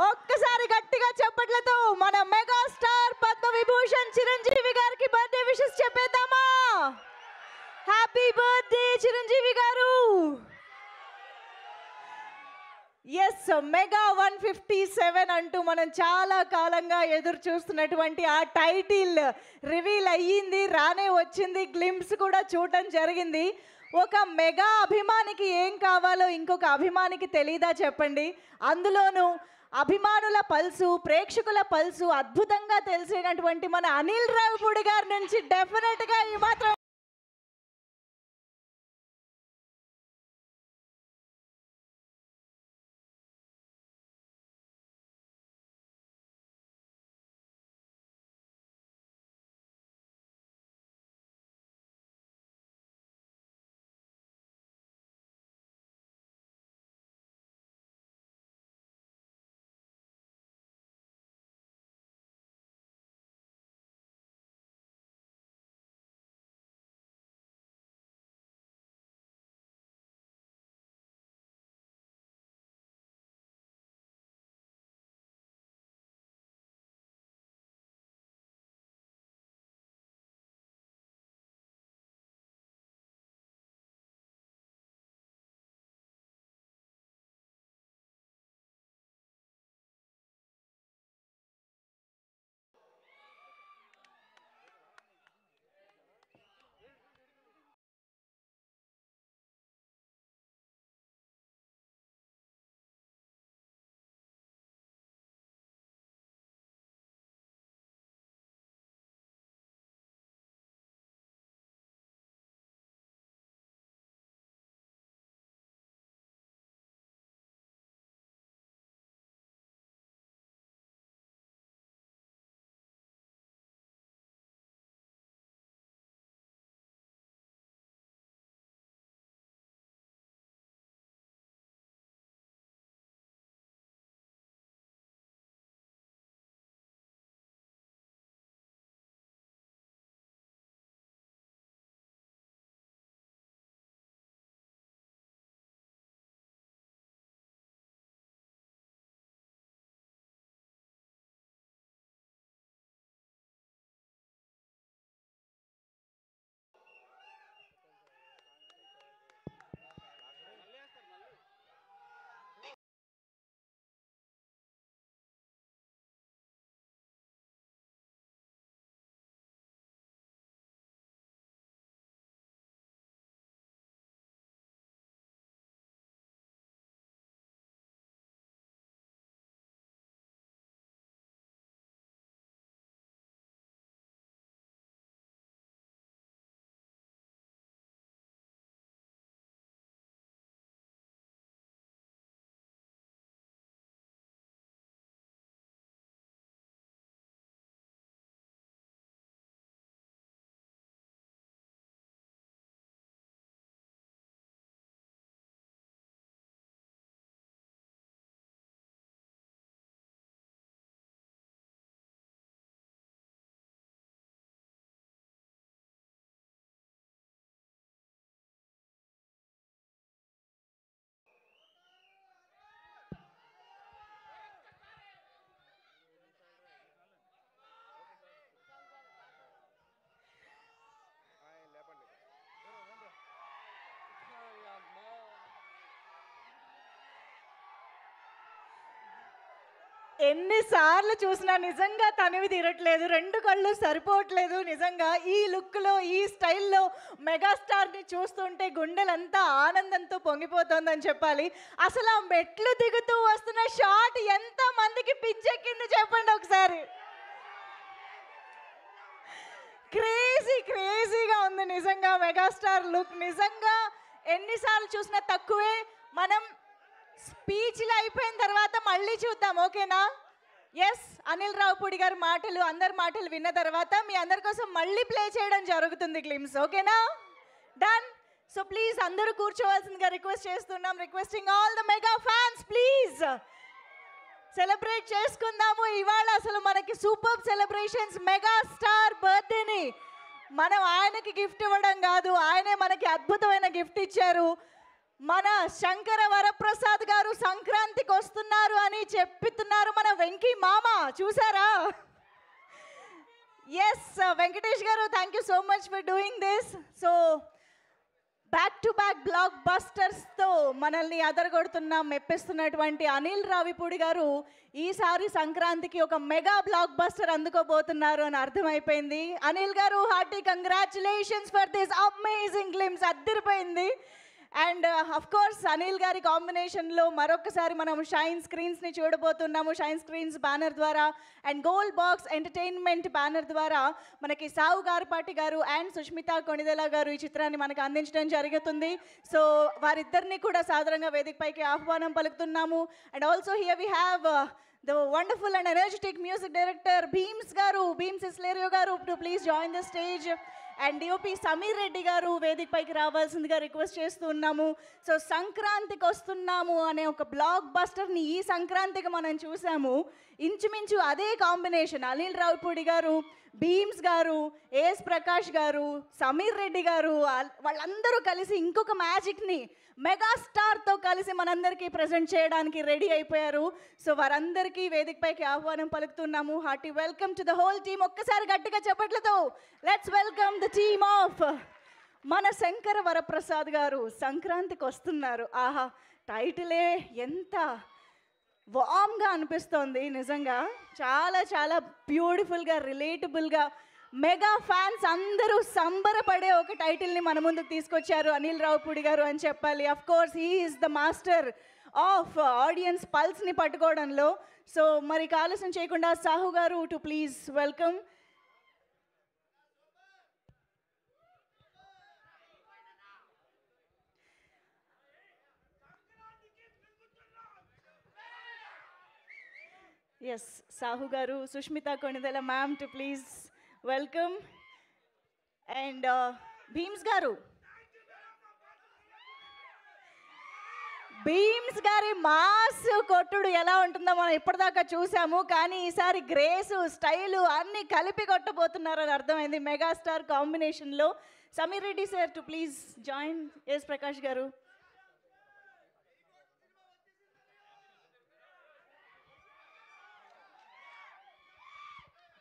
ఒక్కసారి గట్టిగా చెప్పట్లతో మన మెగాస్టార్ పద్మవిభూషణ్ చిరంజీవి గారికి బర్త్డే విషెస్ చెప్పేద్దామా? Happy birthday Chiranjeevi garu. Yes, mega 157 అంటూ మనం చాలా కాలంగా ఎదురు చూస్తున్నటువంటి ఆ టైటిల్ రివీల్ అయ్యింది, రానే వచ్చింది. గ్లింప్స్ కూడా చూడటం జరిగింది. ఒక మెగా అభిమానికి ఏం కావాలో ఇంకొక అభిమానికి తెలీదా చెప్పండి? అందులోనూ అభిమానుల పల్సు, ప్రేక్షకుల పల్సు అద్భుతంగా తెలిసినటువంటి మన అనిల్ రావిపూడి గారి నుంచి డెఫినెట్గా ఈ మాత్రం ఎన్నిసార్లు చూసినా నిజంగా తనివి తీరట్లేదు, రెండు కళ్ళు సరిపోవట్లేదు. నిజంగా ఈ లుక్లో, ఈ స్టైల్లో మెగాస్టార్ని చూస్తుంటే గుండెలంతా ఆనందంతో పొంగిపోతుందని చెప్పాలి. అసలు ఆ మెట్లు దిగుతూ వస్తున్న షాట్ ఎంత మందికి పిచ్చెక్కింది చెప్పండి ఒకసారి. క్రేజీగా ఉంది నిజంగా మెగాస్టార్ లుక్. నిజంగా ఎన్నిసార్లు చూసినా తక్కువే. మనం స్పీచ్లు అయిపోయిన తర్వాత మళ్ళీ చూద్దాం, ఓకేనా? ఎస్, అనిల్ రావిపూడి గారి మాటలు, అందరి మాటలు విన్న తర్వాత మీ అందరి కోసం మళ్ళీ ప్లే చేయడం జరుగుతుంది గ్లిమ్స్, ఓకేనా? డన్. సో ప్లీజ్ అందరూ కూర్చోవాల్సిందిగా రిక్వెస్ట్ చేస్తున్నాం. Requesting all the mega fans, please celebrate చేసుకుందాము ఇవాళ. అసలు మనకి సూపర్ సెలబ్రేషన్స్. మెగా స్టార్ బర్త్డేని మనం ఆయనకి గిఫ్ట్ ఇవ్వడం కాదు, ఆయనే మనకి అద్భుతమైన గిఫ్ట్ ఇచ్చారు. మన శంకర వరప్రసాద్ గారు సంక్రాంతికి వస్తూ వస్తున్నారు అని చెప్తున్నారు మన వెంకీ మామ. చూసారా? Yes Venkatesh garu, thank you so much for doing this. So back to back బ్లాక్ బస్టర్స్తో మనల్ని అదరగొడుతున్న మెప్పిస్తున్నటువంటి అనిల్ రావిపూడి గారు ఈసారి సంక్రాంతికి ఒక మెగా బ్లాక్ బస్టర్ అందుకోబోతున్నారు అని అర్థమైపోయింది. Anil garu, hearty congratulations for this amazing glimpse. అద్దరిపోయింది. అండ్ అఫ్ కోర్స్ అనిల్ గారి కాంబినేషన్లో మరొకసారి మనం షైన్ స్క్రీన్స్ని చూడబోతున్నాము. షైన్ స్క్రీన్స్ బ్యానర్ ద్వారా and Gold Box Entertainment banner ద్వారా మనకి సావు గారపాటి గారు అండ్ సుష్మిత కొణిదెల గారు ఈ చిత్రాన్ని మనకు అందించడం జరుగుతుంది. సో వారిద్దరిని కూడా సాధారణంగా వేదికపైకి ఆహ్వానం పలుకుతున్నాము. And also here we have the wonderful and energetic music director Beams garu, Beams Islerio garu, to please join the stage. And DOP Sameer Reddy గారు వేదిక పైకి రావాల్సిందిగా రిక్వెస్ట్ చేస్తున్నాము. సో సంక్రాంతికి వస్తున్నాము అనే ఒక బ్లాక్ బస్టర్ని ఈ సంక్రాంతికి మనం చూసాము. ఇంచుమించు అదే కాంబినేషన్ అనిల్ రావిపూడి గారు, భీమ్స్ గారు, ఏఎస్ ప్రకాష్ గారు, సమీర్ రెడ్డి గారు వాళ్ళందరూ కలిసి ఇంకొక మ్యాజిక్ని మెగాస్టార్తో కలిసి మనందరికీ ప్రజెంట్ చేయడానికి రెడీ అయిపోయారు. సో వారందరికీ వేదికపైకి ఆహ్వానం పలుకుతున్నాము. Hearty welcome to the whole team. ఒక్కసారి గట్టిగా చప్పట్లతో let's welcome the team of మన శంకర వరప్రసాద్ గారు. సంక్రాంతికి వస్తున్నారు. ఆహా, టైటిలే ఎంత వామ్గా అనిపిస్తోంది. నిజంగా చాలా చాలా బ్యూటిఫుల్గా, రిలేటబుల్గా, మెగా ఫ్యాన్స్ అందరూ సంబరపడే ఒక టైటిల్ని మన ముందుకు తీసుకొచ్చారు అనిల్ రావిపూడి గారు అని చెప్పాలి. Of course he is the master of audience పల్స్ని పట్టుకోవడంలో. సో మరి ఆలస్యం చేయకుండా Sahu garu to please welcome. Yes, Sahu garu, Sushmita Konidela ma'am to please welcome. And Bheems garu, Bheems గారి మాస్ కొట్టుడు ఎలా ఉంటుందో మనం ఇప్పటిదాకా చూసాము. కానీ ఈసారి గ్రేసు, స్టైలు అన్నీ కలిపి కొట్టబోతున్నారని అర్థమైంది మెగాస్టార్ కాంబినేషన్లో. Sameer Reddy sir to please join. S Prakash గారు.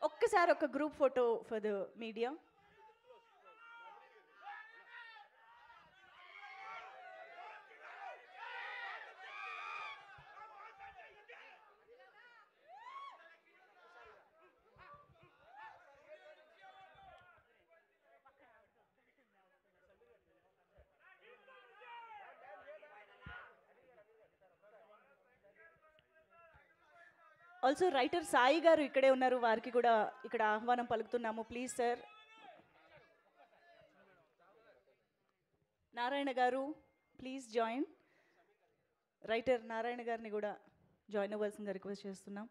ఒక్కసారి ఒక group photo for the media. Also writer Sai గారు ఇక్కడే ఉన్నారు. వారికి కూడా ఇక్కడ ఆహ్వానం పలుకుతున్నాము. Please sir. నారాయణ గారు ప్లీజ్ జాయిన్. రైటర్ నారాయణ గారిని కూడా జాయిన్ అవ్వాల్సిందిగా రిక్వెస్ట్ చేస్తున్నాం.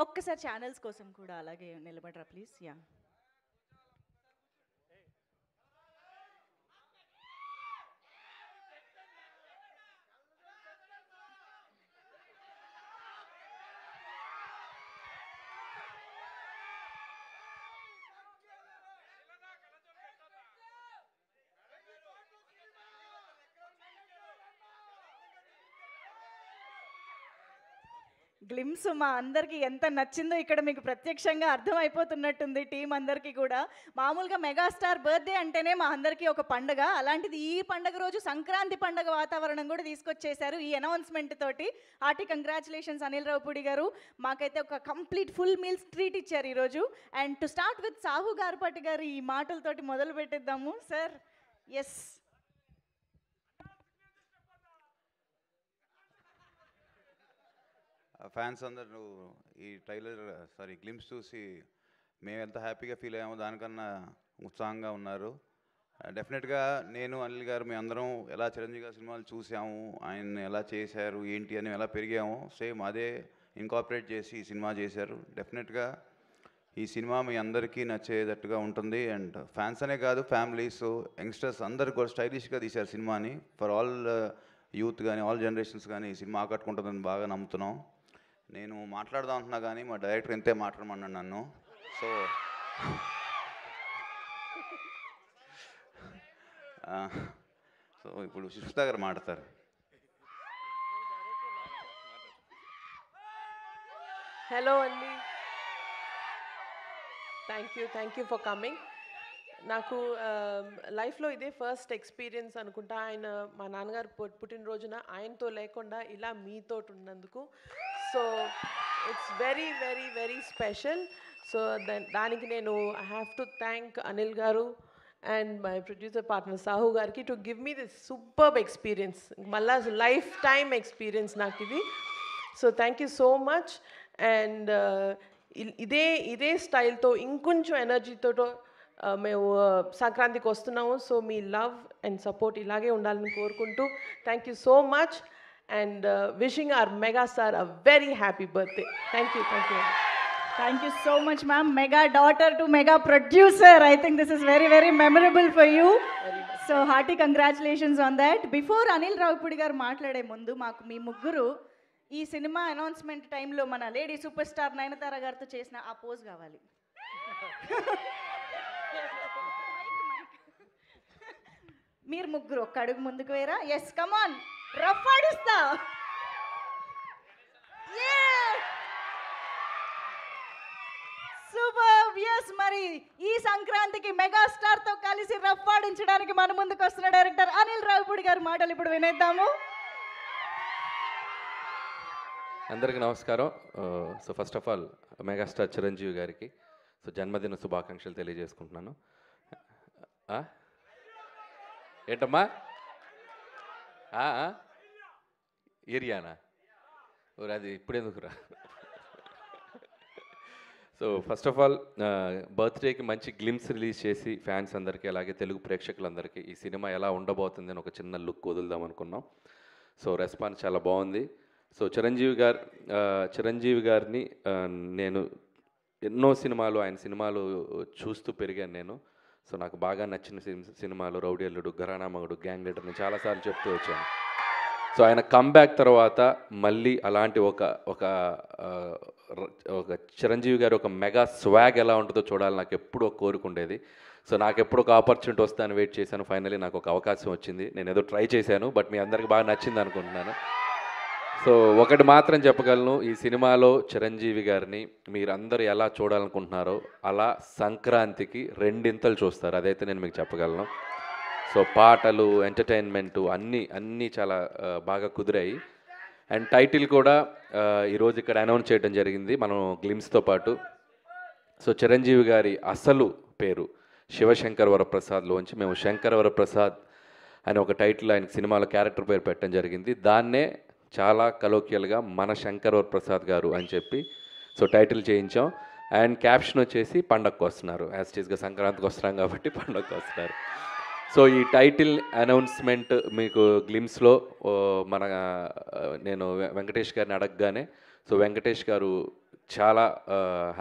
ఒక్కసారి ఛానల్స్ కోసం కూడా అలాగే నిలబడరా ప్లీజ్. యా, గ్లిమ్స్ మా అందరికీ ఎంత నచ్చిందో ఇక్కడ మీకు ప్రత్యక్షంగా అర్థమైపోతున్నట్టుంది టీం అందరికీ కూడా. మామూలుగా మెగాస్టార్ బర్త్డే అంటేనే మా అందరికీ ఒక పండగ. అలాంటిది ఈ పండగ రోజు సంక్రాంతి పండగ వాతావరణం కూడా తీసుకొచ్చేశారు ఈ అనౌన్స్మెంట్ తోటి. హార్టీ కంగ్రాచులేషన్స్ అనిల్ రావిపూడి గారు. మాకైతే ఒక కంప్లీట్ ఫుల్ మీల్స్ ట్రీట్ ఇచ్చారు ఈరోజు. And to start with Sahu Garapati గారు ఈ మాటలతోటి మొదలు పెట్టిద్దాము సార్. ఎస్, ఫ్యాన్స్ అందరూ ఈ ట్రైలర్ గ్లిమ్స్ చూసి మేము ఎంత హ్యాపీగా ఫీల్ అయ్యామో దానికన్నా ఉత్సాహంగా ఉన్నారు. డెఫినెట్గా నేను అనిల్ గారు మీ అందరం ఎలా చిరంజీవి గారి సినిమాలు చూసాము, ఆయన ఎలా చేశారు ఏంటి అని ఎలా పెరిగాము, సేమ్ అదే ఇంకాపరేట్ చేసి ఈ సినిమా చేశారు. డెఫినెట్గా ఈ సినిమా మీ అందరికీ నచ్చేటట్టుగా ఉంటుంది. అండ్ ఫ్యాన్స్ అనే కాదు, ఫ్యామిలీస్, యంగ్స్టర్స్ అందరు కూడా స్టైలిష్గా తీశారు సినిమాని. ఫర్ ఆల్ యూత్ కానీ ఆల్ జనరేషన్స్ కానీ ఈ సినిమా ఆకట్టుకుంటుందని బాగా నమ్ముతున్నాం. నేను మాట్లాడదాం అంటున్నా కానీ మా డైరెక్టర్ ఎంతే మాట్లాడమన్నాను నన్ను. సో ఇప్పుడు సుష్మిత గారు మాట్లాడతారు. హలో అండి, థ్యాంక్ యూ ఫర్ కమింగ్. నాకు లైఫ్లో ఇదే ఫస్ట్ ఎక్స్పీరియన్స్ అనుకుంటా. ఆయన మా నాన్నగారు పుట్టినరోజున ఆయనతో లేకుండా ఇలా మీతో ఉన్నందుకు. So it's very very very special. So దానికి నేను I have to thank Anil garu and my producer partner Sahu గారికి to give me this superb experience. మళ్ళా లైఫ్ టైమ్ ఎక్స్పీరియన్స్ నాకు ఇది. So thank you so much. And ఇదే స్టైల్తో ఇంకొంచెం ఎనర్జీతో మేము సంక్రాంతికి వస్తున్నాము. సో మీ లవ్ అండ్ సపోర్ట్ ఇలాగే ఉండాలని కోరుకుంటూ thank you so much and wishing our megastar a very happy birthday. Thank you. Thank you so much, ma'am. Mega daughter to mega producer. I think this is very, very memorable for you. So hearty congratulations on that. Before Anil Ravipudi garu maatlade mundu, maaku మీ ముగ్గురు ఈ cinema announcement టైంలో మన lady super star Nayanthara గారితో చేసిన ఆ pose కావాలి. మీరు ముగ్గురు ఒక్క అడుగు ముందుకు వేరా. ఎస్, కమాన్, రఫ్ ఆడిస్తా. సూపర్. ఎస్, మరి ఈ సంక్రాంతికి మెగాస్టార్ తో కలిసి రఫ్ ఆడించడానికి మన ముందుకు వస్తున్న డైరెక్టర్ అనిల్ రావిపూడి గారి మాటలు ఇప్పుడు వినేద్దాము. అందరికీ నమస్కారం. So first of all megastar Chiranjeevi గారికి జన్మదిన శుభాకాంక్షలు తెలియజేసుకుంటున్నాను. ఏంటమ్మా ఏరియానా ఊరు అది ఇప్పుడెందుకురా. సో ఫస్ట్ ఆఫ్ ఆల్ బర్త్డేకి మంచి గ్లిమ్స్ రిలీజ్ చేసి ఫ్యాన్స్ అందరికీ అలాగే తెలుగు ప్రేక్షకులందరికీ ఈ సినిమా ఎలా ఉండబోతుంది అని ఒక చిన్న లుక్ వదులుదాం అనుకున్నాం. సో రెస్పాన్స్ చాలా బాగుంది. సో చిరంజీవి గారిని నేను ఎన్నో సినిమాలు ఆయన సినిమాలు చూస్తూ పెరిగాను నేను. సో నాకు బాగా నచ్చిన సినిమాలు రౌడీ అల్లుడు, ఘరానా మగుడు, గ్యాంగ్ లీడర్ నేను చాలాసార్లు చెప్తూ వచ్చాను. సో ఆయన కమ్బ్యాక్ తర్వాత మళ్ళీ అలాంటి ఒక చిరంజీవి గారి ఒక మెగా స్వాగ్ ఎలా ఉంటుందో చూడాలి నాకు ఎప్పుడూ ఒక కోరుకుండేది. సో నాకు ఎప్పుడు ఒక ఆపర్చునిటీ వస్తాను వెయిట్ చేశాను. ఫైనలీ నాకు ఒక అవకాశం వచ్చింది. నేను ఏదో ట్రై చేశాను, బట్ మీ అందరికి బాగా నచ్చింది అనుకుంటున్నాను. సో ఒకటి మాత్రం చెప్పగలను, ఈ సినిమాలో చిరంజీవి గారిని మీరందరూ ఎలా చూడాలనుకుంటున్నారో అలా సంక్రాంతికి రెండింతలు చూస్తారు, అదైతే నేను మీకు చెప్పగలను. సో పాటలు, ఎంటర్టైన్మెంటు అన్నీ చాలా బాగా కుదిరాయి. అండ్ టైటిల్ కూడా ఈరోజు ఇక్కడ అనౌన్స్ చేయడం జరిగింది మనం గ్లిమ్స్తో పాటు. సో చిరంజీవి గారి అసలు పేరు శివశంకర్ వరప్రసాద్లోంచి మేము శంకర్ వరప్రసాద్ అని ఒక టైటిల్ ఆయన సినిమాలో క్యారెక్టర్ పేరు పెట్టడం జరిగింది. దాన్నే చాలా కలోకియల్గా మన శంకర్ వరప్రసాద్ గారు అని చెప్పి సో టైటిల్ చేయించాం. అండ్ క్యాప్షన్ వచ్చేసి పండగకు వస్తున్నారు, యాస్టీస్గా సంక్రాంతికి వస్తున్నాం కాబట్టి పండగకు వస్తున్నారు. సో ఈ టైటిల్ అనౌన్స్మెంట్ మీకు గ్లిమ్స్లో నేను వెంకటేష్ గారిని అడగగానే సో వెంకటేష్ గారు చాలా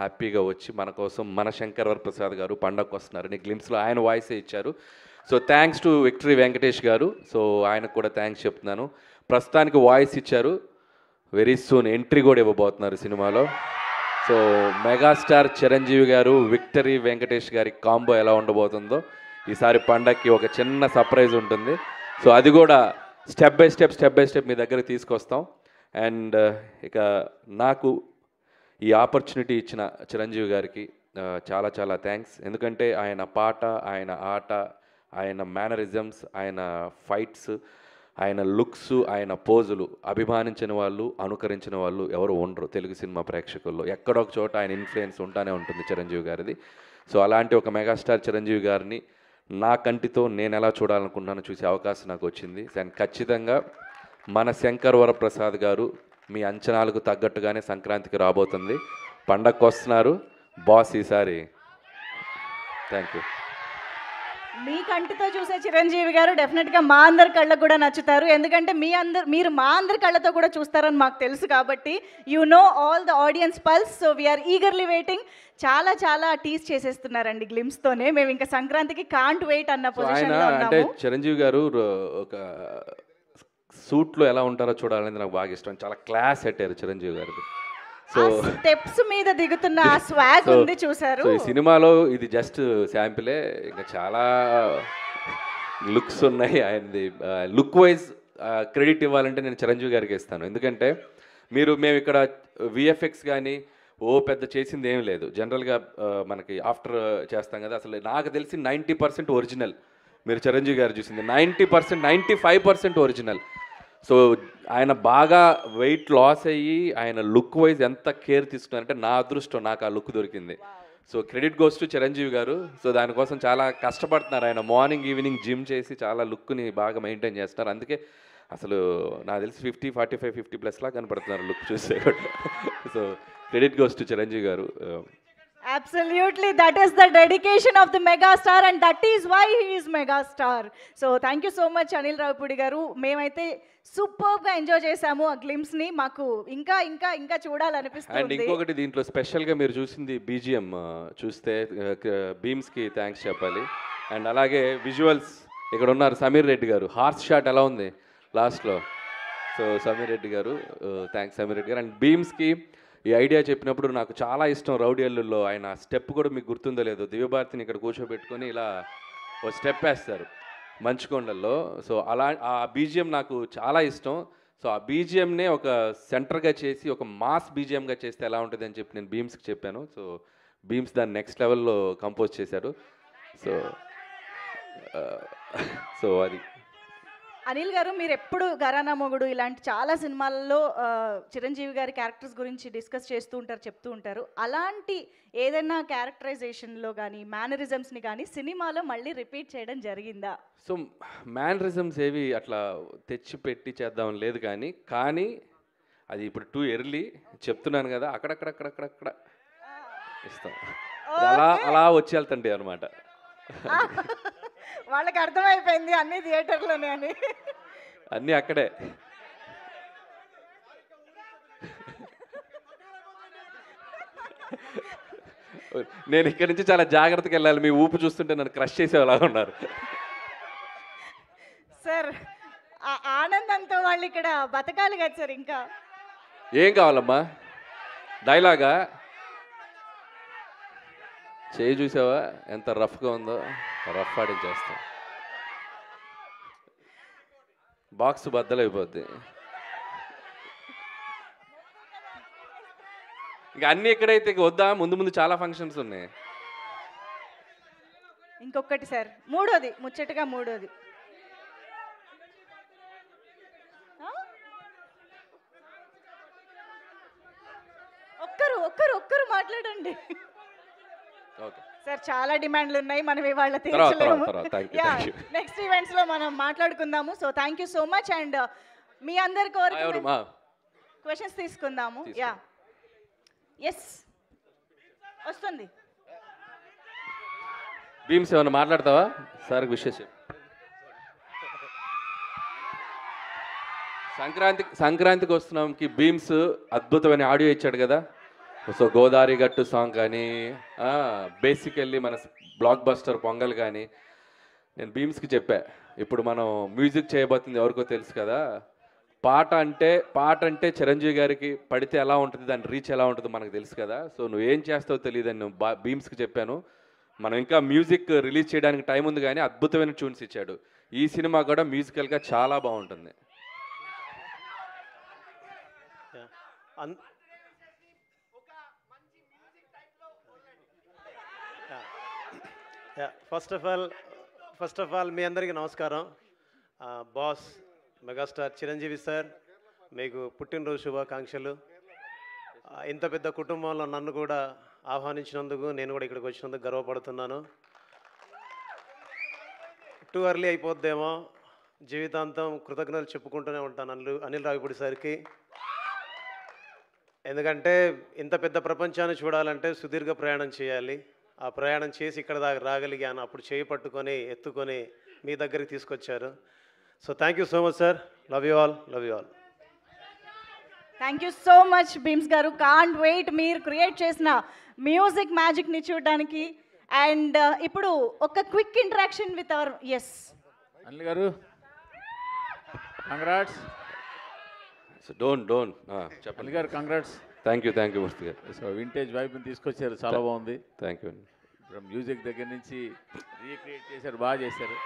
హ్యాపీగా వచ్చి మన కోసం మన శంకర్ వరప్రసాద్ గారు పండగకు వస్తున్నారని గ్లిమ్స్లో ఆయన వాయిసే ఇచ్చారు. So thanks to victory Venkatesh గారు. సో ఆయనకు కూడా థ్యాంక్స్ చెప్తున్నాను. ప్రస్తుతానికి వాయిస్ ఇచ్చారు, వెరీ సూన్ ఎంట్రీ కూడా ఇవ్వబోతున్నారు సినిమాలో. సో మెగాస్టార్ చిరంజీవి గారు, విక్టరీ వెంకటేష్ గారి కాంబో ఎలా ఉండబోతుందో ఈసారి పండగకి ఒక చిన్న సర్ప్రైజ్ ఉంటుంది. సో అది కూడా స్టెప్ బై స్టెప్ మీ దగ్గర తీసుకొస్తాం. అండ్ ఇక నాకు ఈ ఆపర్చునిటీ ఇచ్చిన చిరంజీవి గారికి చాలా చాలా థ్యాంక్స్. ఎందుకంటే ఆయన పాట, ఆయన ఆట, ఆయన మేనరిజమ్స్, ఆయన ఫైట్స్, ఆయన లుక్స్, ఆయన పోజులు అభిమానించిన వాళ్ళు, అనుకరించిన వాళ్ళు ఎవరు ఉండరు తెలుగు సినిమా ప్రేక్షకుల్లో. ఎక్కడొక చోట ఆయన ఇన్ఫ్లుయెన్స్ ఉంటానే ఉంటుంది చిరంజీవి గారిది. సో అలాంటి ఒక మెగాస్టార్ చిరంజీవి గారిని నా కంటితో నేను ఎలా చూడాలనుకున్నానో చూసే అవకాశం నాకు వచ్చింది. అండ్ ఖచ్చితంగా మన శంకర్ వరప్రసాద్ గారు మీ అంచనాలకు తగ్గట్టుగానే సంక్రాంతికి రాబోతుంది. పండగకు వస్తున్నారు బాస్ ఈసారి. Thank you. మీ కంటితో చూసే చిరంజీవి గారు డెఫినెట్గా మా అందరి కళ్ళకు కూడా నచ్చుతారు. ఎందుకంటే మీరు మా అందరి కళ్ళతో కూడా చూస్తారని మాకు తెలుసు కాబట్టి you know all the audience pulse. So we are eagerly waiting. చాలా చాలా టీస్ చేసేస్తున్నారండి గ్లిమ్స్తోనే. మేము ఇంకా సంక్రాంతికి కాంట్ వెయిట్ అన్న ఆయన పొజిషన్లో అంటే ఉన్నాము. చిరంజీవి గారు ఒక సూట్లో ఎలా ఉంటారో చూడాలనేది నాకు బాగా ఇష్టం. చాలా క్లాస్ పెట్టారు చిరంజీవి గారికి. సో స్టెప్స్ మీద దిగుతున్న ఆ స్వాగ్ ఉంది చూసారు. సో ఈ సినిమాలో ఇది జస్ట్ శాంపిలే, ఇంకా చాలా లుక్స్ ఉన్నాయి ఆయనది. లుక్ వైజ్ క్రెడిట్ ఇవ్వాలంటే నేను చిరంజీవి గారికి ఇస్తాను. ఎందుకంటే మేము ఇక్కడ విఎఫ్ఎక్స్ కానీ పెద్ద చేసింది ఏం లేదు. జనరల్గా మనకి ఆఫ్టర్ చేస్తాం కదా, అసలు నాకు తెలిసి 90% ఒరిజినల్. మీరు చిరంజీవి గారు చూసింది 90%, 95% ఒరిజినల్. సో ఆయన బాగా వెయిట్ లాస్ అయ్యి ఆయన లుక్ వైజ్ ఎంత కేర్ తీసుకున్నారంటే నా అదృష్టం, నాకు ఆ లుక్ దొరికింది. So credit goes to Chiranjeevi గారు. సో దానికోసం చాలా కష్టపడుతున్నారు ఆయన. మార్నింగ్ ఈవినింగ్ జిమ్ చేసి చాలా లుక్ని బాగా మెయింటైన్ చేస్తున్నారు. అందుకే అసలు నాకు తెలిసి 50, 45, 50+ లా కనపడుతున్నారు లుక్ చూస్తే కూడా. So credit goes to Chiranjeevi గారు. Absolutely, that is the dedication of the megastar and that is why he is megastar. So thank you so much Anil Ravipudi garu. మేమైతే సూపర్గా ఎంజాయ్ చేసాము ఆ గ్లిమ్స్ని. మాకు ఇంకా ఇంకా ఇంకా అండ్ చూడాలనిపిస్తుంది. ఇంకొకటి దీంట్లో స్పెషల్గా మీరు చూసింది బీజిఎం చూస్తే బీమ్స్కి థ్యాంక్స్ చెప్పాలి. అండ్ అలాగే విజువల్స్ ఇక్కడ ఉన్నారు సమీర్ రెడ్డి గారు. హార్స్ షాట్ ఎలా ఉంది లాస్ట్లో. సో సమీర్ రెడ్డి గారు థ్యాంక్స్ సమీర్ రెడ్డి గారు. అండ్ బీమ్స్కి ఈ ఐడియా చెప్పినప్పుడు నాకు చాలా ఇష్టం. రౌడీ అల్లుల్లో ఆయన స్టెప్ కూడా మీకు గుర్తుందో లేదో, దివ్యభారతిని ఇక్కడ కూర్చోబెట్టుకొని ఇలా ఓ స్టెప్ వేస్తారు మంచుకొండల్లో. సో అలా ఆ బీజిఎం నాకు చాలా ఇష్టం. సో ఆ బీజిఎంనే ఒక సెంటర్గా చేసి ఒక మాస్ బీజిఎంగా చేస్తే ఎలా ఉంటుంది అని చెప్పి నేను బీమ్స్కి చెప్పాను. సో బీమ్స్ దాన్ని నెక్స్ట్ లెవెల్లో కంపోజ్ చేశారు. సో సో అది అనిల్ గారు, మీరు ఎప్పుడు ఘరానా మొగుడు ఇలాంటి చాలా సినిమాల్లో చిరంజీవి గారి క్యారెక్టర్స్ గురించి డిస్కస్ చేస్తూ ఉంటారు, చెప్తూ ఉంటారు. అలాంటి ఏదైనా క్యారెక్టరైజేషన్లో కానీ మేనరిజమ్స్ని కానీ సినిమాలో మళ్ళీ రిపీట్ చేయడం జరిగిందా? సో మేనరిజమ్స్ ఏవి అట్లా తెచ్చి పెట్టి చేద్దాం లేదు, కానీ అది ఇప్పుడు టూ ఎర్లీ చెప్తున్నాను కదా, అక్కడక్కడక్కడక్కడక్కడ ఇస్తాం. అలా వచ్చి వెళ్తండి అనమాట. వాళ్ళకి అర్థమైపోయింది అన్ని థియేటర్లోనే అని. అన్నీ అక్కడే. నేను ఇక్కడి నుంచి చాలా జాగ్రత్తగా వెళ్ళాలి. మీ ఊపు చూస్తుంటే నన్ను క్రష్ చేసేలా ఉన్నారు. సార్ ఆనందంతో వాళ్ళు ఇక్కడ బతకాలి కదా సార్. ఇంకా ఏం కావాలమ్మా? డైలాగా చేయి చూసావా ఎంత రఫ్గా ఉందో? రఫ్ ఆడించేస్తాం. బాక్స్ బద్దలైపోద్ది. ఇంకా అన్నీ ఎక్కడైతే వద్దా, ముందు చాలా ఫంక్షన్స్ ఉన్నాయి. ఇంకొకటి సార్, మూడోది ముచ్చటగా మూడోది. ఒక్కరు మాట్లాడండి సార్. చాలా డిమాండ్లు ఉన్నాయి, మనం ఇవాళ తీర్చలేము. నెక్స్ట్ ఈవెంట్స్ లో మనం మాట్లాడుకుందాము. So thank you so much. And మీ అందరి కోరిక క్వశ్చన్స్ తీసుకుందాము. యా ఎస్ వస్తుంది. భీమ్స్ ఏమన్నా మాట్లాడతావా? సార్ విషయం సంక్రాంతికి వస్తున్నాంకి భీమ్స్ అద్భుతమైన ఆడియో ఇచ్చాడు కదా. సో గోదావరి గట్టు సాంగ్ కానీ బేసికల్లీ మన బ్లాక్ బస్టర్ పొంగల్ కానీ నేను భీమ్స్కి చెప్పా. ఇప్పుడు మనం మ్యూజిక్ చేయబోతుంది ఎవరికో తెలుసు కదా. పాట అంటే చిరంజీవి గారికి పడితే ఎలా ఉంటుంది, దాని రీచ్ ఎలా ఉంటుందో మనకు తెలుసు కదా. సో నువ్వేం చేస్తావో తెలియదని నేను భీమ్స్కి చెప్పాను. మనం ఇంకా మ్యూజిక్ రిలీజ్ చేయడానికి టైం ఉంది, కానీ అద్భుతమైన ట్యూన్స్ ఇచ్చాడు. ఈ సినిమా కూడా మ్యూజికల్గా చాలా బాగుంటుంది. ఫస్ట్ ఆఫ్ ఆల్ మీ అందరికీ నమస్కారం. బాస్ మెగాస్టార్ చిరంజీవి సార్, మీకు పుట్టినరోజు శుభాకాంక్షలు. ఇంత పెద్ద కుటుంబంలో నన్ను కూడా ఆహ్వానించినందుకు, నేను కూడా ఇక్కడికి వచ్చినందుకు గర్వపడుతున్నాను. టూ ఎర్లీ అయిపోద్దేమో, జీవితాంతం కృతజ్ఞతలు చెప్పుకుంటూనే ఉంటాను అనిల్ రావిపూడి సార్కి. ఎందుకంటే ఇంత పెద్ద ప్రపంచాన్ని చూడాలంటే సుదీర్ఘ ప్రయాణం చేయాలి. ఆ ప్రయాణం చేసి ఇక్కడ దాకా రాగలిగాను. అప్పుడు చేయి పట్టుకొని ఎత్తుకొని మీ దగ్గరికి తీసుకొచ్చారు. So thank you so much sir. Love you all, love you all. Thank you so much Bheems గారు. కాంట్ వెయిట్ మీరు క్రియేట్ చేసిన మ్యూజిక్ మ్యాజిక్ని చూడడానికి. అండ్ ఇప్పుడు ఒక quick interaction with our Anil గారు కంగ్రాట్స్. సో డోంట్ చెప్పండి అనిల్ గారు కంగ్రాట్స్. థ్యాంక్ యూ మూర్తి గారు. సో వింటేజ్ వైబ్ని తీసుకొచ్చారు, చాలా బాగుంది. థ్యాంక్ యూ అండి. ఇప్పుడు మ్యూజిక్ దగ్గర నుంచి రీక్రియేట్ చేశారు, బాగా చేశారు.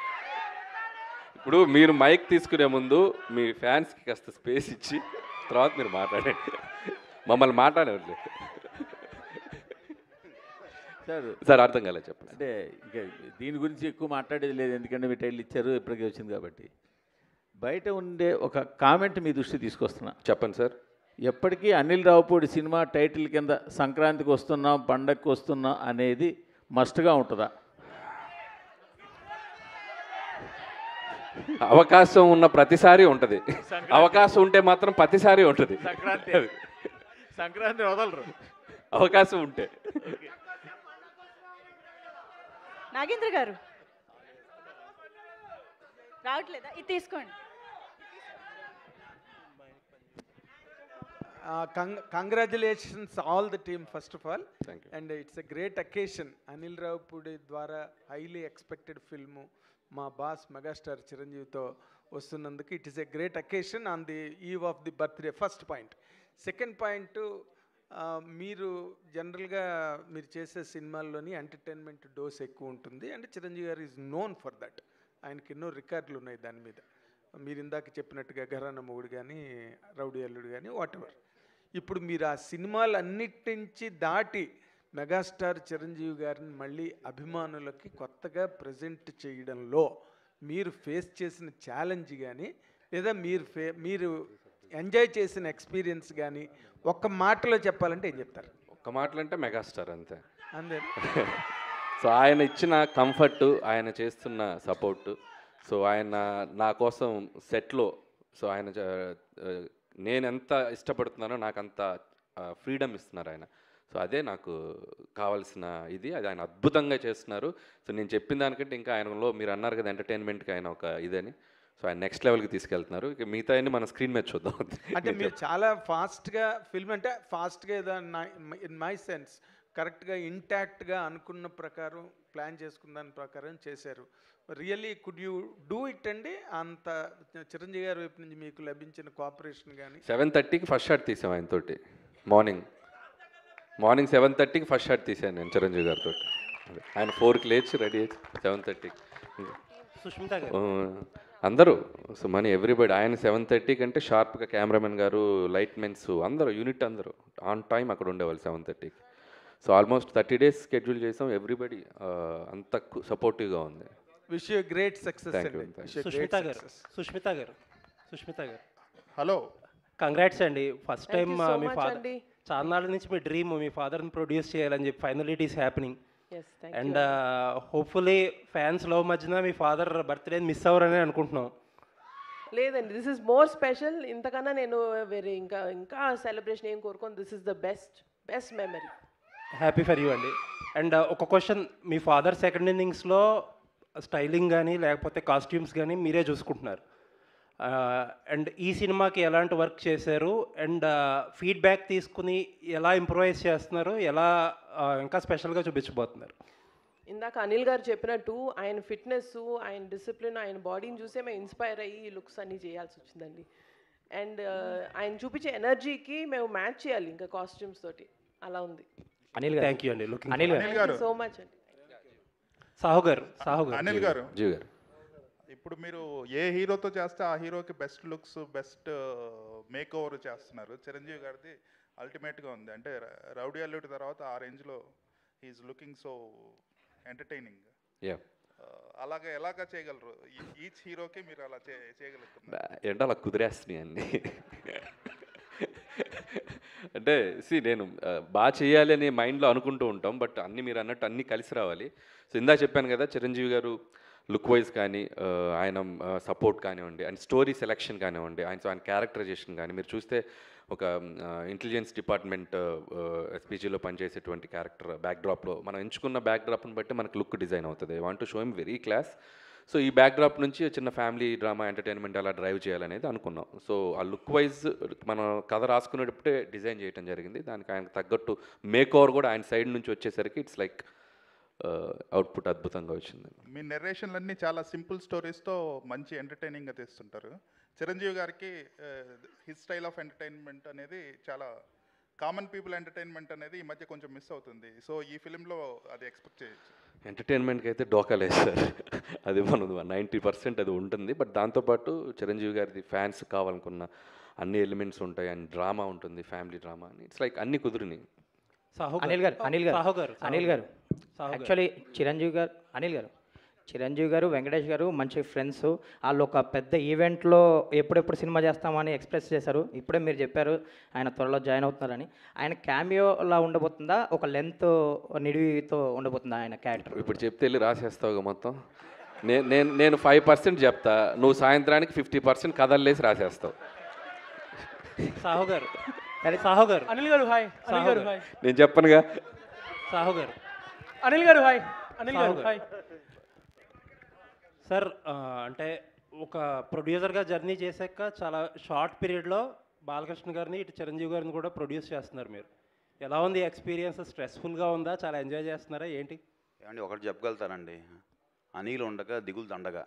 ఇప్పుడు మీరు మైక్ తీసుకునే ముందు మీ ఫ్యాన్స్కి కాస్త స్పేస్ ఇచ్చి తర్వాత మీరు మాట్లాడండి. మమ్మల్ని మాట్లాడలేదు సార్, అర్థం కాలేదు చెప్పండి. అంటే ఇంకా దీని గురించి ఎక్కువ మాట్లాడేది లేదు, ఎందుకంటే మీ టైటిల్ ఇచ్చారు, ఇప్పటికే వచ్చింది కాబట్టి. బయట ఉండే ఒక కామెంట్ మీ దృష్టి తీసుకొస్తున్నా. చెప్పండి సార్. ఎప్పటికీ అనిల్ రావుపూడి సినిమా టైటిల్ కింద సంక్రాంతికి వస్తున్నాం, పండగకి వస్తున్నాం అనేది మస్ట్గా ఉంటుందా? అవకాశం ఉన్న ప్రతిసారి ఉంటుంది. అవకాశం ఉంటే మాత్రం ప్రతిసారి ఉంటుంది. సంక్రాంతి వదలరు అవకాశం ఉంటే. నాగేంద్ర గారు రావట్లేదా? ఇది తీసుకోండి. Congratulations all the team first of all. Thank you. And it's a great occasion. Anil Ravipudi ద్వారా హైలీ ఎక్స్పెక్టెడ్ ఫిల్ము మా బాస్ మెగాస్టార్ చిరంజీవితో వస్తున్నందుకు it is a great occasion on the eve of the birthday. First point. Second point, మీరు జనరల్గా మీరు చేసే సినిమాల్లోని entertainment dose ఎక్కువ ఉంటుంది. అండ్ చిరంజీవి గారు ఈజ్ నోన్ ఫర్ దట్. ఆయనకి ఎన్నో రికార్డులు ఉన్నాయి దాని మీద. మీరు ఇందాక చెప్పినట్టుగా ఘరానా మొగుడు కానీ, రౌడీ అల్లుడు కానీ, వాటెవర్. ఇప్పుడు మీరు ఆ సినిమాలన్నిటి నుంచి దాటి మెగాస్టార్ చిరంజీవి గారిని మళ్ళీ అభిమానులకి కొత్తగా ప్రజెంట్ చేయడంలో మీరు ఫేస్ చేసిన ఛాలెంజ్ కానీ, లేదా మీరు ఎంజాయ్ చేసిన ఎక్స్పీరియన్స్ కానీ ఒక్క మాటలో చెప్పాలంటే ఏం చెప్తారు? ఒక్క మాటలు అంటే మెగాస్టార్ అంతే. అంతే. సో ఆయన ఇచ్చిన కంఫర్ట్, ఆయన చేస్తున్న సపోర్టు, సో ఆయన నా కోసం సెట్లో, సో ఆయన నేను ఎంత ఇష్టపడుతున్నానో నాకు అంత ఫ్రీడమ్ ఇస్తున్నారు ఆయన. సో అదే నాకు కావాల్సిన ఇది. అది ఆయన అద్భుతంగా చేస్తున్నారు. సో నేను చెప్పిన దానికంటే ఇంకా ఆయనలో మీరు అన్నారు కదా ఎంటర్టైన్మెంట్కి ఆయన ఒక ఇదని, సో ఆయన నెక్స్ట్ లెవెల్కి తీసుకెళ్తున్నారు. ఇక మిగతా అన్ని మన స్క్రీన్ మీద చూద్దాం. అంటే మీరు చాలా ఫాస్ట్గా ఫిల్మ్, అంటే ఫాస్ట్గా ఏదో ఇన్ మై సెన్స్ కరెక్ట్గా ఇంటాక్ట్గా అనుకున్న ప్రకారం ప్లాన్ చేసుకున్న దాని ప్రకారం చేశారు. Really could you do it అండి? అంత చిరంజీవి గారి వైపు నుంచి మీకు లభించిన కోఆపరేషన్ కానీ? 7:30కి ఫస్ట్ షాట్ తీసాం ఆయనతోటి. మార్నింగ్ 7:30కి ఫస్ట్ షాట్ తీసాను నేను చిరంజీవి గారితో. ఆయన 4కి లేచి రెడీ అయ్యి 7:30కి సుష్మిత గారు అందరూ, సో మనీ ఎవ్రీబడి. ఆయన 7:30 కంటే షార్ప్గా కెమెరామెన్ గారు, లైట్ మెన్స్ అందరూ, యూనిట్ అందరూ ఆన్ టైం అక్కడ ఉండేవాళ్ళు 7:30కి. సో ఆల్మోస్ట్ 30 days షెడ్యూల్ చేసాం. ఎవ్రీబడి అంత సపోర్టివ్గా ఉంది. Wish you great success. Sushmita గారు హలో, కంగ్రాట్స్ అండి. First time Thank you so me much father అండి. చాలా నాళ్ళ నుంచి మీ డ్రీమ్ మీ ఫాదర్ని ప్రొడ్యూస్ చేయాలని చెప్పి final it is happening. Yes, thank and you. Hopefully fans love మధ్యన మీ ఫాదర్ బర్త్డే మిస్ అవ్వరని అనుకుంటున్నాం. లేదండి, దిస్ ఇస్ మోర్ స్పెషల్. ఇంతకన్నా నేను వేరే ఇంకా సెలబ్రేషన్ ఏం కోరుకోను. This is the best memory. Happy for you అండి. అండ్ ఒక క్వశ్చన్, మీ ఫాదర్ సెకండ్ ఇన్నింగ్స్లో స్టైలింగ్ కానీ లేకపోతే కాస్ట్యూమ్స్ కానీ మీరే చూసుకుంటున్నారు. అండ్ ఈ సినిమాకి ఎలాంటి వర్క్ చేశారు, అండ్ ఫీడ్బ్యాక్ తీసుకుని ఎలా ఇంప్రూవైజ్ చేస్తున్నారు, ఎలా ఇంకా స్పెషల్గా చూపించబోతున్నారు? ఇందాక అనిల్ గారు చెప్పినట్టు ఆయన ఫిట్నెస్, ఆయన డిసిప్లిన్, ఆయన బాడీని చూసే మేము ఇన్స్పైర్ అయ్యి ఈ లుక్స్ అన్నీ చేయాల్సి వచ్చిందండి. అండ్ ఆయన చూపించే ఎనర్జీకి మేము మ్యాచ్ చేయాలి ఇంకా కాస్ట్యూమ్స్ తోటి. అలా ఉంది. అనిల్ థ్యాంక్ యూ అండి. అనిల్ గారు సో మచ్ అండి. సాహు గారు అనిల్ గారు, జీవి గారు, ఇప్పుడు మీరు ఏ హీరోతో చేస్తే ఆ హీరోకి best looks, best make over చేస్తున్నారు. చిరంజీవి గారిది అల్టిమేట్గా ఉంది. అంటే రౌడీ అల్లుడి తర్వాత ఆ రేంజ్లో హీఈస్ లుకింగ్ సో ఎంటర్టైనింగ్. అలాగే ఎలాగా చేయగలరు? ఈచ్ హీరోకి మీరు అలా చేయగలుగుతున్నారు? ఏంటో అలా కుదిరేస్తున్నాయి అన్నీ. అంటే నేను బాగా చేయాలి అనే మైండ్లో అనుకుంటూ ఉంటాం, బట్ అన్నీ మీరు అన్నట్టు అన్నీ కలిసి రావాలి. సో ఇందా చెప్పాను కదా, చిరంజీవి గారు లుక్ వైజ్ కానీ ఆయన సపోర్ట్ కానివ్వండి, ఆయన స్టోరీ సెలెక్షన్ కానివ్వండి, ఆయన క్యారెక్టరైజేషన్ కానీ మీరు చూస్తే ఒక ఇంటెలిజెన్స్ డిపార్ట్మెంట్ ఎస్పీజీలో పనిచేసేటువంటి క్యారెక్టర్ బ్యాక్డ్రాప్లో మనం ఎంచుకున్న బ్యాక్డ్రాప్ని బట్టి మనకు లుక్ డిజైన్ అవుతుంది. Want to show him very class. So ఈ బ్యాక్డ్రాప్ నుంచి చిన్న ఫ్యామిలీ డ్రామా ఎంటర్టైన్మెంట్ అలా డ్రైవ్ చేయాలనేది అనుకున్నాం. సో ఆ లుక్ వైజ్ మనం కథ రాసుకునేటప్పుడే డిజైన్ చేయడం జరిగింది. దానికి ఆయనకు తగ్గట్టు మేక్ ఓవర్ కూడా ఆయన సైడ్ నుంచి వచ్చేసరికి ఇట్స్ లైక్ అవుట్పుట్ అద్భుతంగా వచ్చింది. మీ నెరేషన్లన్నీ చాలా సింపుల్ స్టోరీస్తో మంచి ఎంటర్టైనింగ్గా తీస్తుంటారు. చిరంజీవి గారికి హిస్ స్టైల్ ఆఫ్ ఎంటర్టైన్మెంట్ అనేది చాలా కామన్ పీపుల్ ఎంటర్టైన్మెంట్ అనేది ఈ మధ్య కొంచెం మిస్ అవుతుంది. సో ఈ ఫిలింలో అది ఎక్స్పెక్ట్ చేయొచ్చు. ఎంటర్టైన్మెంట్కి అయితే డోకా లేదు సార్, అది మనది 90% అది ఉంటుంది. బట్ దాంతోపాటు చిరంజీవి గారిది ఫ్యాన్స్ కావాలనుకున్న అన్ని ఎలిమెంట్స్ ఉంటాయి, అండ్ డ్రామా ఉంటుంది, ఫ్యామిలీ డ్రామా అని. ఇట్స్ లైక్ అన్ని కుదిరినాయి. అనిల్ గారు యాక్చువల్లీ చిరంజీవి గారు వెంకటేష్ గారు మంచి ఫ్రెండ్స్. వాళ్ళు ఒక పెద్ద ఈవెంట్లో ఎప్పుడెప్పుడు సినిమా చేస్తామని ఎక్స్ప్రెస్ చేశారు. ఇప్పుడే మీరు చెప్పారు ఆయన త్వరలో జాయిన్ అవుతున్నారని. ఆయన క్యామియోలా ఉండబోతుందా, ఒక లెంత్ నిడివితో ఉండబోతుందా ఆయన క్యారెక్టర్? ఇప్పుడు చెప్తే వెళ్ళి రాసేస్తావుగా మొత్తం. నేను 5% చెప్తా, నువ్వు సాయంత్రానికి 50% కథల్లేసి రాసేస్తావు. సాహు గారు అనిల్ గారు హాయ్. నేను చెప్పనుగా. సాహు గారు అనిల్ గారు హాయ్. సార్ అంటే ఒక ప్రొడ్యూసర్గా జర్నీ చేశాక చాలా షార్ట్ పీరియడ్లో బాలకృష్ణ గారిని ఇటు చిరంజీవి గారిని కూడా ప్రొడ్యూస్ చేస్తున్నారు మీరు. ఎలా ఉంది ఎక్స్పీరియన్స్? స్ట్రెస్ఫుల్గా ఉందా, చాలా ఎంజాయ్ చేస్తున్నారా ఏంటి? ఏమండి ఒకటి చెప్పగలుగుతానండి, అనిల్ ఉండగా దిగులు దండగా.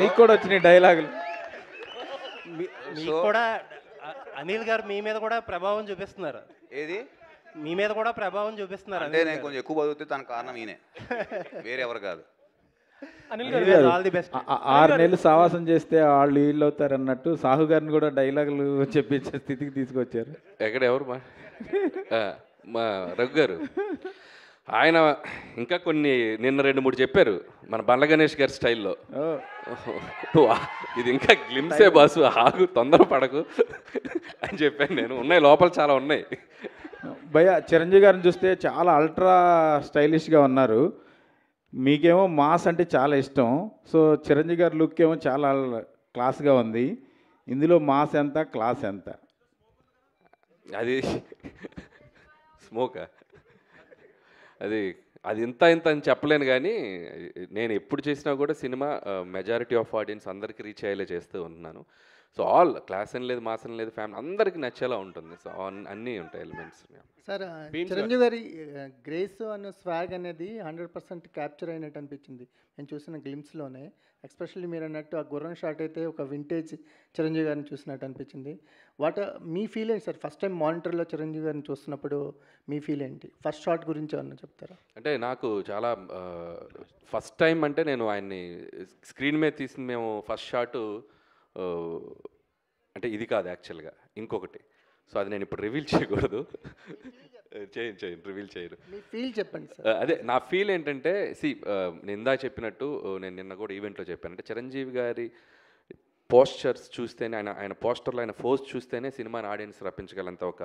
మీకు కూడా వచ్చినాయి డైలాగులు. మీకు కూడా అనిల్ గారు మీ మీద కూడా ప్రభావం చూపిస్తున్నారు. ఏది మీ మీద కూడా ప్రభావం చూపిస్తున్నారు అంటే నేను కొంచెం ఎక్కువ బతుకుతే తన కారణం ఈయనే, వేరే ఎవరు కాదు. All the best. 6 నెలలు సావాసం చేస్తే వాళ్ళు వీళ్ళు అవుతారు అన్నట్టు సాహు గారిని కూడా డైలాగులు చెప్పించే స్థితికి తీసుకొచ్చారు. ఎక్కడ ఎవరు మా రఘు గారు ఆయన ఇంకా కొన్ని నిన్న 2-3 చెప్పారు మన బండ్ల గణేష్ గారి స్టైల్లో. ఇది ఇంకా గ్లిమ్సే బాసు, ఆగు తొందరపడకు అని చెప్పాను నేను. ఉన్నాయి లోపల చాలా ఉన్నాయి. భయ చిరంజీవి గారిని చూస్తే చాలా అల్ట్రా స్టైలిష్గా ఉన్నారు. మీకేమో మాస్ అంటే చాలా ఇష్టం. సో చిరంజీవి గారి లుక్ ఏమో చాలా క్లాస్గా ఉంది. ఇందులో మాస్ ఎంత, క్లాస్ ఎంత? అది స్మోకా, అది ఇంత అని చెప్పలేను. కానీ నేను ఎప్పుడు చేసినా కూడా సినిమా మెజారిటీ ఆఫ్ ఆడియన్స్ అందరికీ రీచ్ అయ్యేలా చేస్తూ ఉంటున్నాను. సో ఆల్ క్లాస్ అని లేదు, మాస్ అని లేదు, ఫ్యామిలీ అందరికీ నచ్చేలా ఉంటుంది. సో అన్నీ ఉంటాయి ఎలిమెంట్స్. సార్ చిరంజీవి గారి గ్రేస్ అనే స్వాగ్ అనేది 100% క్యాప్చర్ అయినట్టు అనిపించింది నేను చూసిన గ్లిమ్స్లోనే. ఎస్పెషల్లీ మీరు అన్నట్టు ఆ గుర్రం షాట్ అయితే ఒక వింటేజ్ చిరంజీవి గారిని చూసినట్టు అనిపించింది. మీ ఫీల్ ఏంటి సార్? ఫస్ట్ టైం మానిటర్లో చిరంజీవి గారిని చూస్తున్నప్పుడు మీ ఫీల్ ఏంటి? ఫస్ట్ షాట్ గురించి ఏమన్నా చెప్తారా? అంటే నాకు చాలా ఫస్ట్ టైం అంటే నేను ఆయన్ని స్క్రీన్ మీద తీసింది మేము ఫస్ట్ షాటు అంటే ఇది కాదు యాక్చువల్గా, ఇంకొకటి. సో అది నేను ఇప్పుడు రివీల్ చేయకూడదు. రివీల్ చేయరు. ఫీల్ చెప్పండి సార్. అదే నా ఫీల్ ఏంటంటే నేను ఇందా చెప్పినట్టు, నేను నిన్న కూడా ఈవెంట్లో చెప్పాను. అంటే చిరంజీవి గారి పోస్చర్స్ చూస్తేనే, ఆయన పోస్టర్లో ఆయన ఫోజ్ చూస్తేనే సినిమాని ఆడియన్స్ రప్పించగలంత ఒక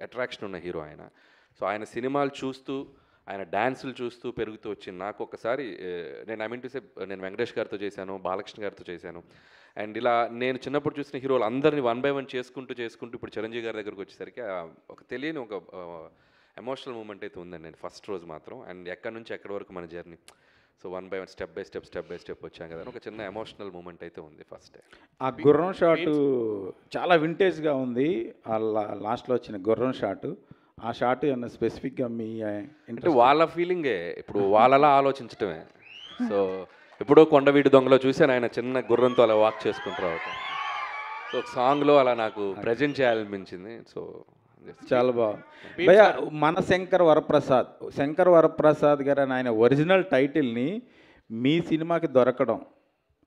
అట్రాక్షన్ ఉన్న హీరో ఆయన. సో ఆయన సినిమాలు చూస్తూ, ఆయన డ్యాన్సులు చూస్తూ పెరుగుతూ వచ్చింది. నాకు ఒకసారి నేను వెంకటేష్ గారితో చేశాను, బాలకృష్ణ గారితో చేశాను. అండ్ ఇలా నేను చిన్నప్పుడు చూసిన హీరోలు అందరినీ 1 by 1 చేసుకుంటూ ఇప్పుడు చిరంజీవి గారి దగ్గరకు వచ్చేసరికి ఒక తెలియని ఒక ఎమోషనల్ మూమెంట్ అయితే ఉందండి నేను ఫస్ట్ రోజు మాత్రం. అండ్ ఎక్కడి నుంచి ఎక్కడి వరకు మన journey, so 1 by 1 step by step వచ్చాం కదా, ఒక చిన్న ఎమోషనల్ మూమెంట్ అయితే ఉంది ఫస్ట్ డే. ఆ గుర్రం షాటు చాలా వింటేజ్గా ఉంది. లాస్ట్లో వచ్చిన గుర్రం షాటు, ఆ షాట్ ఏమన్నా స్పెసిఫిక్గా మీ అంటే వాళ్ళ ఫీలింగే, ఇప్పుడు వాళ్ళలా ఆలోచించటమే. సో ఎప్పుడో కొండవీటి దొంగలో చూశాను ఆయన చిన్న గుర్రంతో అలా వాక్ చేసుకుంటూ రావటం. సో ఒక సాంగ్లో అలా నాకు ప్రజెంట్ చేయాలనిపించింది. సో చాలా బాగుంది. భయ్య మన శంకర్ వరప్రసాద్ గారు అని ఆయన ఒరిజినల్ టైటిల్ని మీ సినిమాకి దొరకడం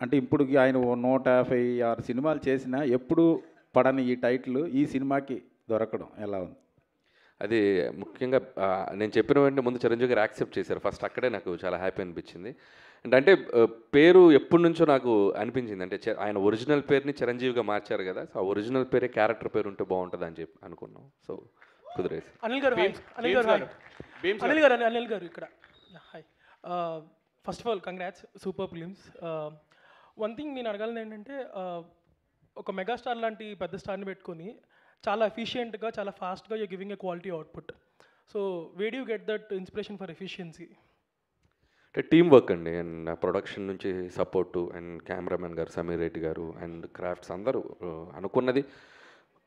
అంటే ఇప్పుడు ఆయన 156 సినిమాలు చేసినా ఎప్పుడు పడని ఈ టైటిల్ ఈ సినిమాకి దొరకడం ఎలా ఉంది? అది ముఖ్యంగా నేను చెప్పిన వెంటనే ముందు చిరంజీవి గారు యాక్సెప్ట్ చేశారు. ఫస్ట్ అక్కడే నాకు చాలా హ్యాపీ అనిపించింది. అంటే పేరు ఎప్పటి నుంచో నాకు అనిపించింది, అంటే ఆయన ఒరిజినల్ పేరుని చిరంజీవిగా మార్చారు కదా, సో ఆ ఒరిజినల్ పేరే క్యారెక్టర్ పేరు ఉంటే బాగుంటుంది అని చెప్పి అనుకున్నాం. సో కుదిరేసి. అనిల్ గారు ఇక్కడ hi. First of all congrats super films. One thing నేను అడగాలని ఏంటంటే ఒక మెగాస్టార్ లాంటి పెద్ద స్టార్ని పెట్టుకొని చాలా ఎఫిషియెంట్గా చాలా ఫాస్ట్గా you giving a quality output. So where you get that inspiration for efficiency? అంటే టీమ్ వర్క్ అండి. అండ్ ప్రొడక్షన్ నుంచి సపోర్టు అండ్ కెమెరామెన్ గారు సమీర్ రెడ్డి గారు అండ్ క్రాఫ్ట్స్ అందరూ అనుకున్నది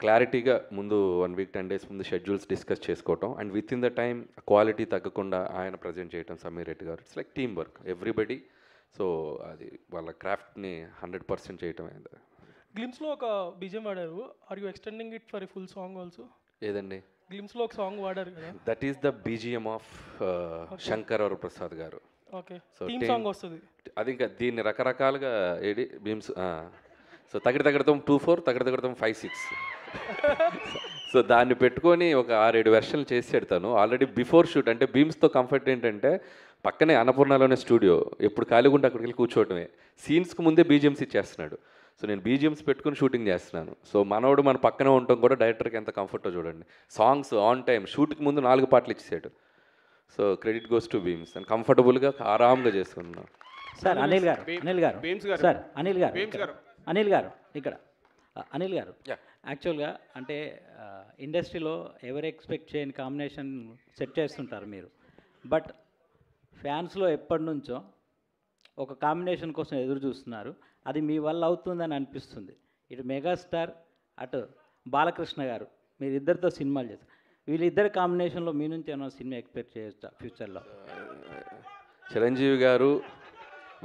క్లారిటీగా ముందు 1 వీక్ 10 డేస్ ముందు షెడ్యూల్స్ డిస్కస్ చేసుకోవటం and with in the time quality తగ్గకుండా ఆయన ప్రజెంట్ చేయటం సమీర్ రెడ్డి గారు. It's like team work everybody. So అది వాళ్ళ క్రాఫ్ట్ని 100% చేయటం అయింది. గ్లిమ్స్లో ఒక బీజిఎం వాడారు. Are you extending it for a full song also? ఏదండి? గ్లిమ్స్లో ఒక సాంగ్ వాడారు కదా. That is the BGM of Shankar Prasad గారు. ఓకే, సో థీమ్ సాంగ్ వస్తుంది అది. ఇంకా దీన్ని రకరకాలుగా ఏడి బీమ్స్. సో తగడతం 24 తగడతం 56. సో దాన్ని పెట్టుకొని ఒక 6-7 వెర్షన్లు చేసి పెడతాను ఆల్రెడీ బిఫోర్ షూట్. అంటే బీమ్స్తో కంఫర్ట్ ఏంటంటే పక్కనే అన్నపూర్ణలోనే స్టూడియో, ఎప్పుడు ఖాళీగా ఉంటే అక్కడికి వెళ్ళి కూర్చోవటమే. సీన్స్కి ముందే బీజిఎమ్స్ ఇచ్చేస్తున్నాడు. సో నేను బీజిఎమ్స్ పెట్టుకుని షూటింగ్ చేస్తున్నాను. సో మనోడు మన పక్కనే ఉండటం కూడా డైరెక్టర్కి ఎంత కంఫర్టో చూడండి. సాంగ్స్ ఆన్ టైం, షూట్కి ముందు 4 పాటలు ఇచ్చేసాడు. So credit goes to Bheems. And కంఫర్టబుల్గా ఆరామ్గా చేసుకున్నాను. సార్ అనిల్ గారు సార్ అనిల్ గారు ఇక్కడ అనిల్ గారు యాక్చువల్గా అంటే ఇండస్ట్రీలో ఎవరు ఎక్స్పెక్ట్ చేయని కాంబినేషన్ సెట్ చేస్తుంటారు మీరు. బట్ ఫ్యాన్స్లో ఎప్పటి నుంచో ఒక కాంబినేషన్ కోసం ఎదురు చూస్తున్నారు. అది మీ వల్ల అవుతుందని అనిపిస్తుంది. ఇటు మెగాస్టార్ అటు బాలకృష్ణ గారు మీరిద్దరితో సినిమాలు చేస్తారు. వీళ్ళిద్దరి కాంబినేషన్లో మీ నుంచి ఏమైనా సినిమా ఎక్స్పెక్ట్ చేయొచ్చా ఫ్యూచర్లో? చిరంజీవి గారు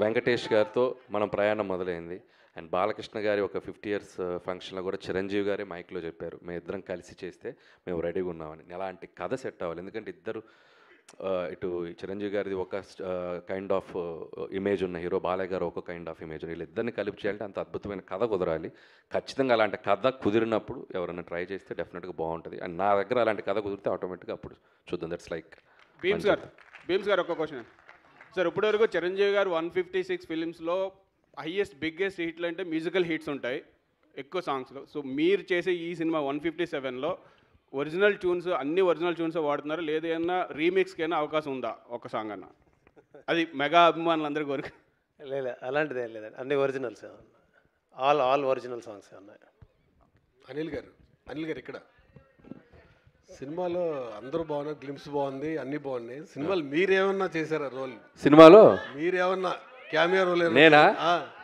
వెంకటేష్ గారితో మనం ప్రయాణం మొదలైంది. అండ్ బాలకృష్ణ గారి ఒక 50 years ఫంక్షన్లో కూడా చిరంజీవి గారే మైక్లో చెప్పారు, మేము ఇద్దరం కలిసి చేస్తే మేము రెడీగా ఉన్నామని. అలాంటి కథ సెట్ అవ్వాలి. ఎందుకంటే ఇద్దరు ఇటు చిరంజీవి గారిది ఒక కైండ్ ఆఫ్ ఇమేజ్ ఉన్న హీరో, బాలయ్య గారు ఒక కైండ్ ఆఫ్ ఇమేజ్. వీళ్ళిద్దరిని కలిపి చేయాలంటే అంత అద్భుతమైన కథ కుదరాలి. ఖచ్చితంగా అలాంటి కథ కుదిరినప్పుడు ఎవరైనా ట్రై చేస్తే డెఫినెట్గా బాగుంటుంది. అండ్ నా దగ్గర అలాంటి కథ కుదిరితే ఆటోమేటిక్గా అప్పుడు చూద్దాం. దట్స్ లైక్ భీమ్స్ గారు ఒక క్వశ్చన్ సార్. ఇప్పటివరకు చిరంజీవి గారు 156 ఫిలిమ్స్లో హైయెస్ట్ బిగ్గెస్ట్ హిట్లు అంటే మ్యూజికల్ హిట్స్ ఉంటాయి ఎక్కువ సాంగ్స్లో. సో మీరు చేసే ఈ సినిమా 157లో ఒరిజినల్ ట్యూన్స్ అన్ని ఒరిజినల్ ట్యూన్స్ వాడుతున్నారు, లేదన్నా రీమిక్స్కి అయినా అవకాశం ఉందా ఒక సాంగ్ అన్న? అది మెగా అభిమానులు అందరి కోరిక. లేదు అలాంటిది ఏం లేదండి, అన్ని ఒరిజినల్స్ ఆల్ ఒరిజినల్ సాంగ్స్ ఉన్నాయి. అనిల్ గారు ఇక్కడ సినిమాలో అందరూ బాగున్నారు, గ్లిమ్స్ బాగుంది, అన్నీ బాగున్నాయి. సినిమాలు మీరేమన్నా చేశారా రోల్? సినిమాలో మీరేమన్నా క్యామియో రోల్? నేనా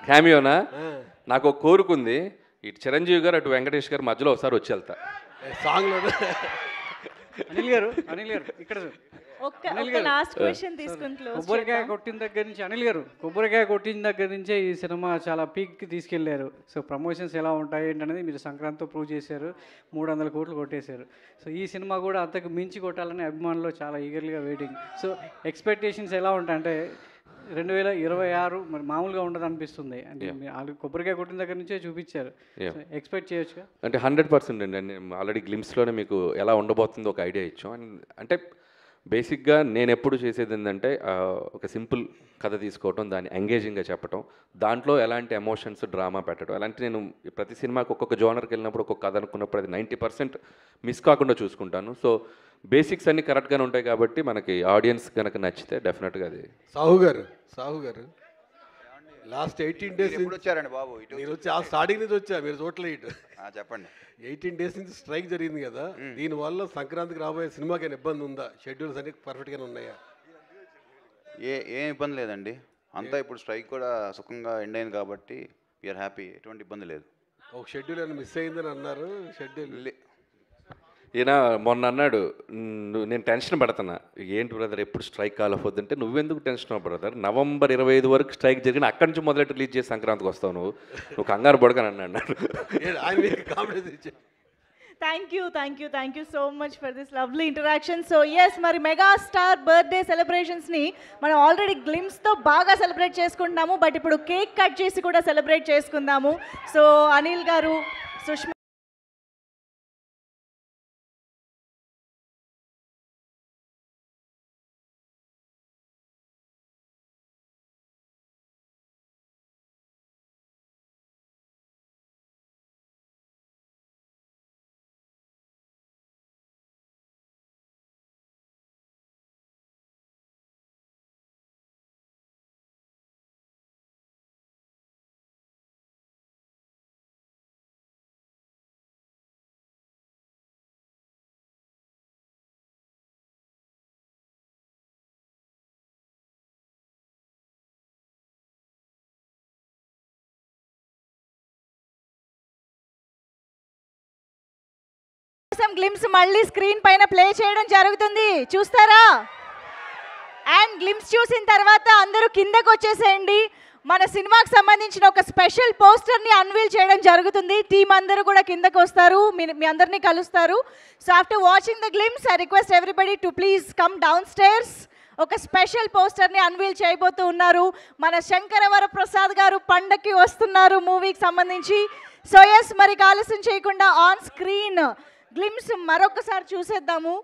క్యామియోనా? నాకు ఒక కోరుకుంది, ఇటు చిరంజీవి గారు అటు వెంకటేష్ గారు మధ్యలో ఒకసారి వచ్చి వెళ్తా సాంగ్లో. అనిల్ గారు ఇక్కడ కొబ్బరికాయ కొట్టిన దగ్గర నుంచి కొబ్బరికాయ కొట్టిన దగ్గర నుంచే ఈ సినిమా చాలా పీక్కి తీసుకెళ్లారు. సో ప్రమోషన్స్ ఎలా ఉంటాయి ఏంటనేది మీరు సంక్రాంతితో ప్రూవ్ చేశారు. 300 కోట్లు కొట్టేశారు. సో ఈ సినిమా కూడా అంతకు మించి కొట్టాలని అభిమానులు చాలా ఈగర్లీగా వెయిటింగ్. సో ఎక్స్పెక్టేషన్స్ ఎలా ఉంటాయంటే 2026 మరి మామూలుగా ఉండదు అనిపిస్తుంది. అంటే కొబ్బరికాయ కొట్టిన దగ్గర నుంచే చూపించారు, ఎక్స్పెక్ట్ చేయొచ్చు అంటే 100% అండి. ఆల్రెడీ గ్లిమ్స్లోనే మీకు ఎలా ఉండబోతుందో ఒక ఐడియా ఇచ్చాం. అంటే బేసిక్గా నేను ఎప్పుడు చేసేది ఏంటంటే ఒక సింపుల్ కథ తీసుకోవటం, దాన్ని ఎంగేజింగ్గా చెప్పటం, దాంట్లో ఎలాంటి ఎమోషన్స్ డ్రామా పెట్టడం. అలాంటి నేను ప్రతి సినిమాకి ఒక్కొక్క జోనర్కి వెళ్ళినప్పుడు ఒక్కొక్క కథ అనుకున్నప్పుడు అది 90% మిస్ కాకుండా చూసుకుంటాను. సో బేసిక్స్ అన్నీ కరెక్ట్గానే ఉంటాయి కాబట్టి మనకి ఆడియన్స్ కనుక నచ్చితే డెఫినెట్గా అది. సాహు గారు లాస్ట్ 18 days వచ్చారండి బాబు. నేను వచ్చి ఆ స్టార్టింగ్ నుంచి వచ్చా, మీరు చోట్ల ఇటు చెప్పండి. 18 days నుంచి స్ట్రైక్ జరిగింది కదా, దీనివల్ల సంక్రాంతికి రాబోయే సినిమాకి ఇబ్బంది ఉందా? షెడ్యూల్స్ అన్ని పర్ఫెక్ట్గానే ఉన్నాయా? ఏం ఇబ్బంది లేదండి, అంతా ఇప్పుడు స్ట్రైక్ కూడా సుఖంగా ఎండ్ అయింది కాబట్టి వీఆర్ హ్యాపీ, ఎటువంటి ఇబ్బంది లేదు. ఒక షెడ్యూల్ ఏమైనా మిస్ అయిందని అన్నారు. షెడ్యూల్ ఈయన మొన్న అన్నాడు, నేను టెన్షన్ పడుతున్నా, ఏంటి బ్రదర్ ఎప్పుడు స్ట్రైక్ కాల్ అవ్వద్దు అంటే, నువ్వెందుకు టెన్షన్ బ్రదర్, November 25 వరకు స్ట్రైక్ జరిగిన అక్కడి నుంచి మొదలెట్టి రిలీజ్ చేసి సంక్రాంతికి వస్తావు, నువ్వు కంగారు పడకని అన్నాడు. Thank you so much for this lovely interaction. So yes, మరి మెగాస్టార్ బర్త్డే సెలబ్రేషన్స్ని మనం ఆల్రెడీ గ్లిమ్స్తో బాగా సెలబ్రేట్ చేసుకుంటున్నాము. బట్ ఇప్పుడు కేక్ కట్ చేసి కూడా సెలబ్రేట్ చేసుకుందాము. సో అనిల్ గారు, సుష్మా గ్లిమ్స్ మళ్ళీ స్క్రీన్ పైన ప్లే చేయడం జరుగుతుంది, చూస్తారా? అండ్ గ్లిమ్స్ చూసిన తర్వాత అందరూ కిందకు వచ్చేసేయండి. మన సినిమాకి సంబంధించిన ఒక స్పెషల్ పోస్టర్ని అన్వీల్ చేయడం జరుగుతుంది. టీం అందరూ కూడా కిందకు వస్తారు, మీ అందరినీ కలుస్తారు. So after watching the glimpse I request everybody to please come down stairs. ఒక స్పెషల్ పోస్టర్ని అన్వీల్ చేయబోతూ ఉన్నారు. మన శంకరవర ప్రసాద్ గారు పండక్కి వస్తున్నారు మూవీకి సంబంధించి. సో ఎస్, మరి ఆలస్యం చేయకుండా ఆన్ స్క్రీన్ గ్లిమ్స్ మరొకసారి చూసేద్దాము.